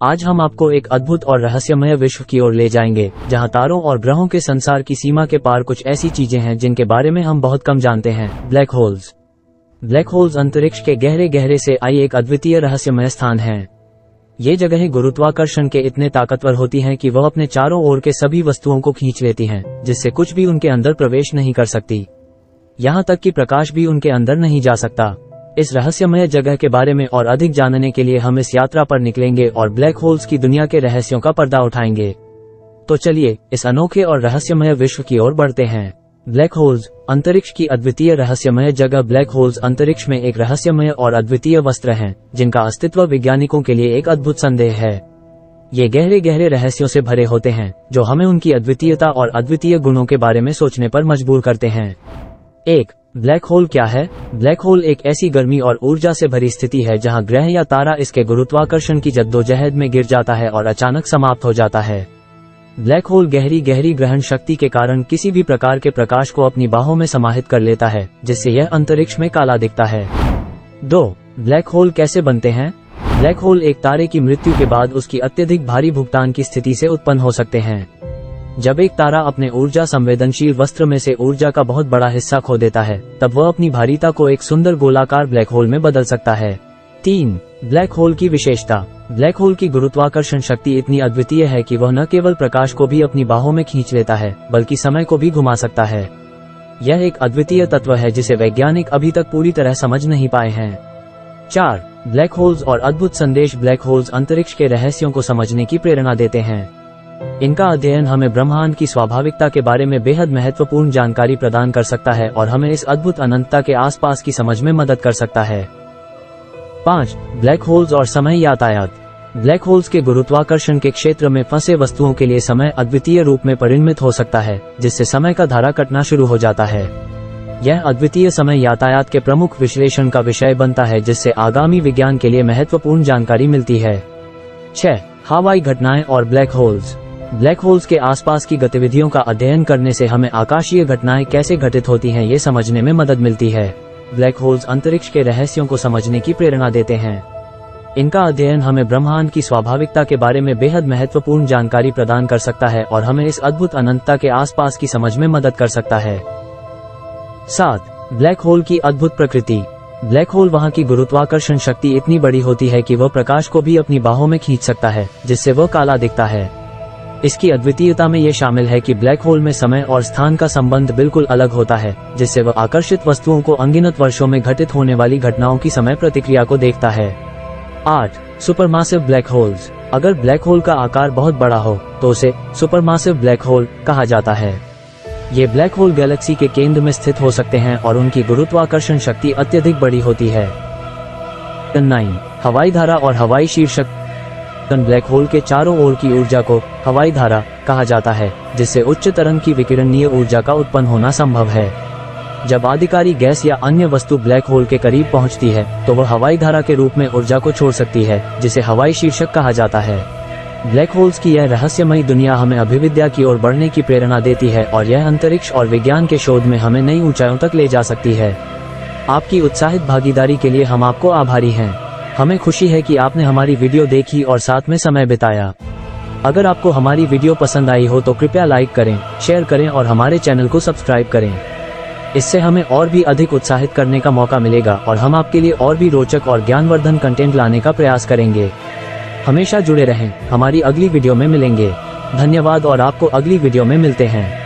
आज हम आपको एक अद्भुत और रहस्यमय विश्व की ओर ले जाएंगे, जहां तारों और ग्रहों के संसार की सीमा के पार कुछ ऐसी चीजें हैं जिनके बारे में हम बहुत कम जानते हैं। Black holes. ब्लैक होल्स अंतरिक्ष के गहरे गहरे से आई एक अद्वितीय रहस्यमय स्थान है। ये जगहें गुरुत्वाकर्षण के इतने ताकतवर होती हैं कि वह अपने चारों ओर के सभी वस्तुओं को खींच लेती हैं, जिससे कुछ भी उनके अंदर प्रवेश नहीं कर सकती। यहाँ तक कि प्रकाश भी उनके अंदर नहीं जा सकता। इस रहस्यमय जगह के बारे में और अधिक जानने के लिए हम इस यात्रा पर निकलेंगे और ब्लैक होल्स की दुनिया के रहस्यों का पर्दा उठाएंगे। तो चलिए इस अनोखे और रहस्यमय विश्व की ओर बढ़ते हैं। ब्लैक होल्स, अंतरिक्ष की अद्वितीय रहस्यमय जगह। ब्लैक होल्स अंतरिक्ष में एक रहस्यमय और अद्वितीय वस्त्र हैं, जिनका अस्तित्व वैज्ञानिकों के लिए एक अद्भुत संदेह है। ये गहरे गहरे रहस्यों से भरे होते हैं, जो हमें उनकी अद्वितीयता और अद्वितीय गुणों के बारे में सोचने पर मजबूर करते हैं। 1. ब्लैक होल क्या है? ब्लैक होल एक ऐसी गर्मी और ऊर्जा से भरी स्थिति है जहां ग्रह या तारा इसके गुरुत्वाकर्षण की जद्दोजहद में गिर जाता है और अचानक समाप्त हो जाता है। ब्लैक होल गहरी गहरी ग्रहण शक्ति के कारण किसी भी प्रकार के प्रकाश को अपनी बाहों में समाहित कर लेता है, जिससे यह अंतरिक्ष में काला दिखता है। 2. ब्लैक होल कैसे बनते हैं? ब्लैक होल एक तारे की मृत्यु के बाद उसकी अत्यधिक भारी भुगतान की स्थिति से उत्पन्न हो सकते हैं। जब एक तारा अपने ऊर्जा संवेदनशील वस्त्र में से ऊर्जा का बहुत बड़ा हिस्सा खो देता है, तब वह अपनी भारीता को एक सुंदर गोलाकार ब्लैक होल में बदल सकता है। 3. ब्लैक होल की विशेषता। ब्लैक होल की गुरुत्वाकर्षण शक्ति इतनी अद्वितीय है कि वह न केवल प्रकाश को भी अपनी बाहों में खींच लेता है, बल्कि समय को भी घुमा सकता है। यह एक अद्वितीय तत्व है जिसे वैज्ञानिक अभी तक पूरी तरह समझ नहीं पाए हैं। 4. ब्लैक होल्स और अद्भुत संदेश। ब्लैक होल्स अंतरिक्ष के रहस्यों को समझने की प्रेरणा देते हैं। इनका अध्ययन हमें ब्रह्मांड की स्वाभाविकता के बारे में बेहद महत्वपूर्ण जानकारी प्रदान कर सकता है और हमें इस अद्भुत अनंतता के आसपास की समझ में मदद कर सकता है। 5. ब्लैक होल्स और समय यातायात। ब्लैक होल्स के गुरुत्वाकर्षण के क्षेत्र में फंसे वस्तुओं के लिए समय अद्वितीय रूप में परिणमित हो सकता है, जिससे समय का धारा कटना शुरू हो जाता है। यह अद्वितीय समय यातायात के प्रमुख विश्लेषण का विषय बनता है, जिससे आगामी विज्ञान के लिए महत्वपूर्ण जानकारी मिलती है। 6. हवाई घटनाएं और ब्लैक होल्स। ब्लैक होल्स के आसपास की गतिविधियों का अध्ययन करने से हमें आकाशीय घटनाएं कैसे घटित होती हैं ये समझने में मदद मिलती है। ब्लैक होल्स अंतरिक्ष के रहस्यों को समझने की प्रेरणा देते हैं। इनका अध्ययन हमें ब्रह्मांड की स्वाभाविकता के बारे में बेहद महत्वपूर्ण जानकारी प्रदान कर सकता है और हमें इस अद्भुत अनंतता के आसपास की समझ में मदद कर सकता है। 7. ब्लैक होल की अद्भुत प्रकृति। ब्लैक होल वहां की गुरुत्वाकर्षण शक्ति इतनी बड़ी होती है कि वह प्रकाश को भी अपनी बाहों में खींच सकता है, जिससे वह काला दिखता है। इसकी अद्वितीयता में ये शामिल है कि ब्लैक होल में समय और स्थान का संबंध बिल्कुल अलग होता है, जिससे वह आकर्षित वस्तुओं को अनगिनत वर्षों में घटित होने वाली घटनाओं की समय प्रतिक्रिया को देखता है। 8. सुपरमासिव ब्लैक होल्स। अगर ब्लैक होल का आकार बहुत बड़ा हो तो उसे सुपरमासिव ब्लैक होल कहा जाता है। ये ब्लैक होल गैलेक्सी के केंद्र में स्थित हो सकते हैं और उनकी गुरुत्वाकर्षण शक्ति अत्यधिक बड़ी होती है। 9. हवाई धारा और हवाई शीर्षक। ब्लैक होल के चारों ओर की ऊर्जा को हवाई धारा कहा जाता है, जिससे उच्च तरंग की विकिरणीय ऊर्जा का उत्पन्न होना संभव है। जब आदिकारी गैस या अन्य वस्तु ब्लैक होल के करीब पहुंचती है, तो वह हवाई धारा के रूप में ऊर्जा को छोड़ सकती है, जिसे हवाई शीर्षक कहा जाता है। ब्लैक होल्स की यह रहस्यमयी दुनिया हमें अभिविद्या की ओर बढ़ने की प्रेरणा देती है और यह अंतरिक्ष और विज्ञान के शोध में हमें नई ऊंचाइयों तक ले जा सकती है। आपकी उत्साहित भागीदारी के लिए हम आपको आभारी हैं। हमें खुशी है कि आपने हमारी वीडियो देखी और साथ में समय बिताया। अगर आपको हमारी वीडियो पसंद आई हो तो कृपया लाइक करें, शेयर करें और हमारे चैनल को सब्सक्राइब करें। इससे हमें और भी अधिक उत्साहित करने का मौका मिलेगा और हम आपके लिए और भी रोचक और ज्ञानवर्धन कंटेंट लाने का प्रयास करेंगे। हमेशा जुड़े रहें। हमारी अगली वीडियो में मिलेंगे। धन्यवाद और आपको अगली वीडियो में मिलते हैं।